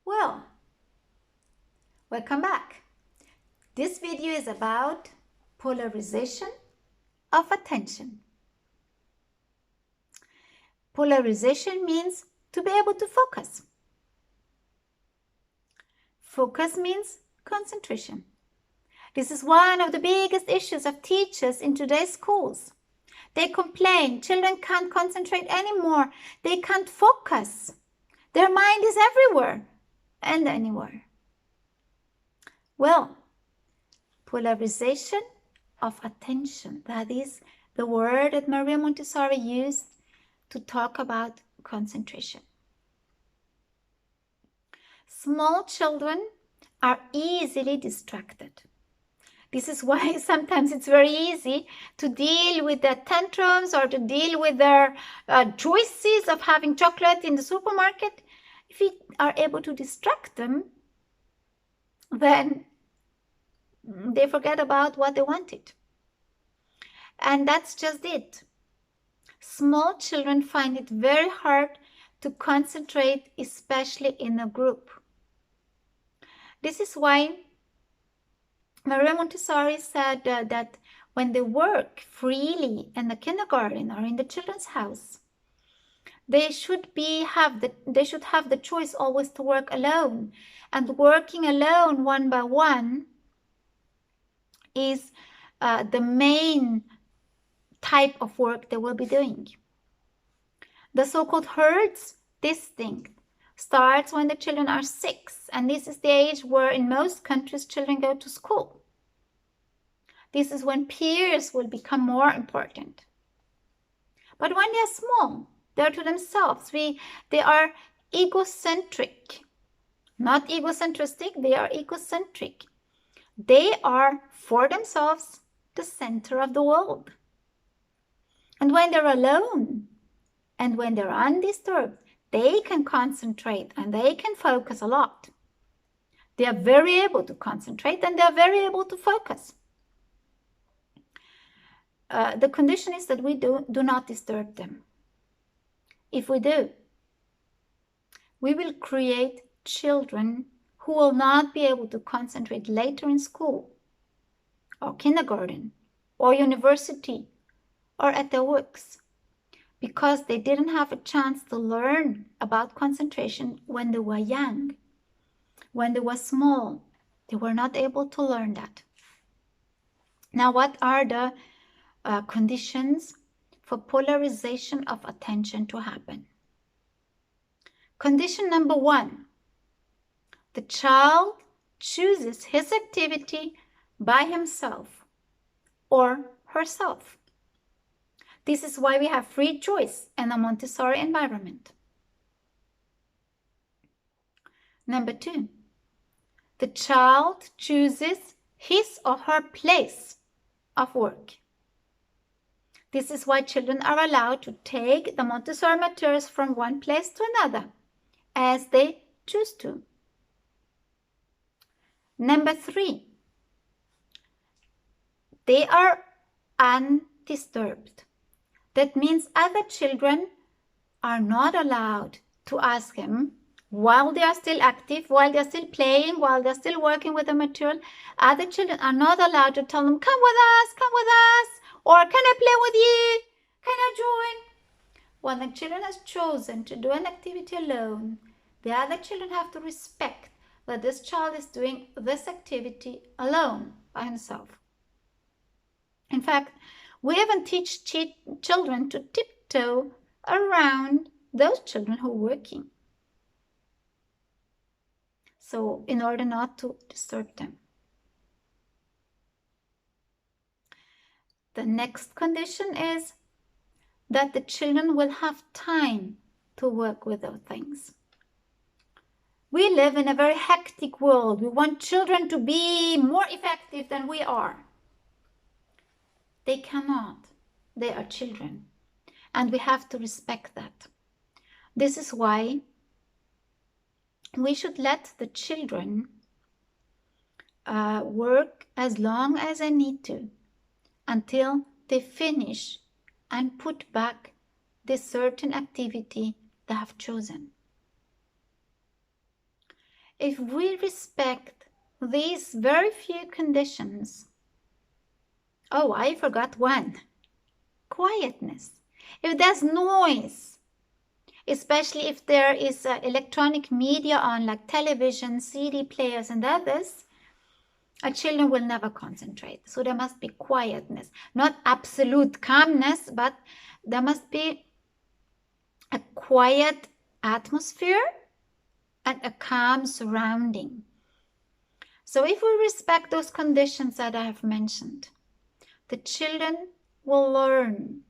Well, welcome back. This video is about polarization of attention. Polarization means to be able to focus. Focus means concentration. This is one of the biggest issues of teachers in today's schools. They complain children can't concentrate anymore. They can't focus. Their mind is everywhere and anywhere. Well, polarization of attention, that is the word that Maria Montessori used to talk about concentration. Small children are easily distracted. This is why sometimes it's very easy to deal with their tantrums or to deal with their choices of having chocolate in the supermarket. If we are able to distract them, then they forget about what they wanted. And that's just it. Small children find it very hard to concentrate, especially in a group. This is why Maria Montessori said that when they work freely in the kindergarten or in the children's house, they should have the choice always to work alone. And working alone one by one is the main type of work they will be doing. The so-called herds instinct starts when the children are 6, and this is the age where in most countries children go to school. This is when peers will become more important. But when they are small, they are to themselves. They are egocentric. Not egocentristic, they are egocentric. They are, for themselves, the center of the world. And when they're alone, and when they're undisturbed, they can concentrate and they can focus a lot. They are very able to concentrate and they are very able to focus. The condition is that we do not disturb them. If we do, we will create children who will not be able to concentrate later in school or kindergarten or university or at their works, because they didn't have a chance to learn about concentration when they were young. When they were small, they were not able to learn that. Now, what are the conditions for polarization of attention to happen? Condition number 1, the child chooses his activity by himself or herself. This is why we have free choice in a Montessori environment. Number 2, the child chooses his or her place of work. This is why children are allowed to take the Montessori materials from one place to another as they choose to. Number 3, they are undisturbed. That means other children are not allowed to ask him while they are still active, while they are still playing, while they are still working with the material. Other children are not allowed to tell them, come with us, or can I play with you? Can I join? When the children has chosen to do an activity alone, the other children have to respect that this child is doing this activity alone by himself. In fact, we even teach children to tiptoe around those children who are working, so in order not to disturb them. The next condition is that the children will have time to work with those things. We live in a very hectic world. We want children to be more effective than we are. They cannot. They are children. And we have to respect that. This is why we should let the children work as long as they need to, until they finish and put back this certain activity they have chosen. if we respect these very few conditions, oh, I forgot one, quietness. If there's noise, especially if there is electronic media on, like television, CD players and others, our children will never concentrate. So there must be quietness, not absolute calmness, but there must be a quiet atmosphere and a calm surrounding. So if we respect those conditions that I have mentioned, the children will learn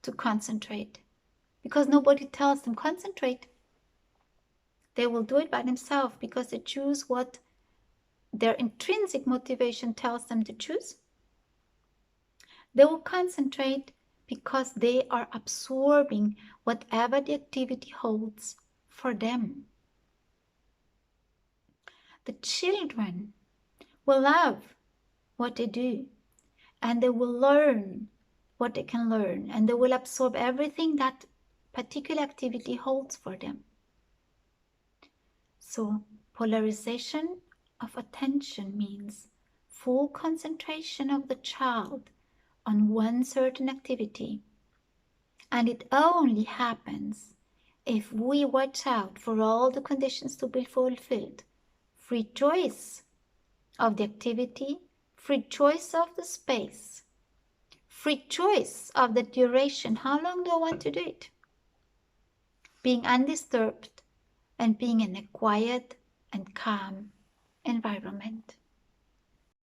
to concentrate, because nobody tells them concentrate. They will do it by themselves because they choose what their intrinsic motivation tells them to choose. They will concentrate because they are absorbing whatever the activity holds for them. The children will love what they do, and they will learn what they can learn, and they will absorb everything that particular activity holds for them. So, polarization of attention means full concentration of the child on one certain activity, and it only happens if we watch out for all the conditions to be fulfilled. Free choice of the activity, free choice of the space, free choice of the duration. How long do I want to do it? Being undisturbed and being in a quiet and calm environment.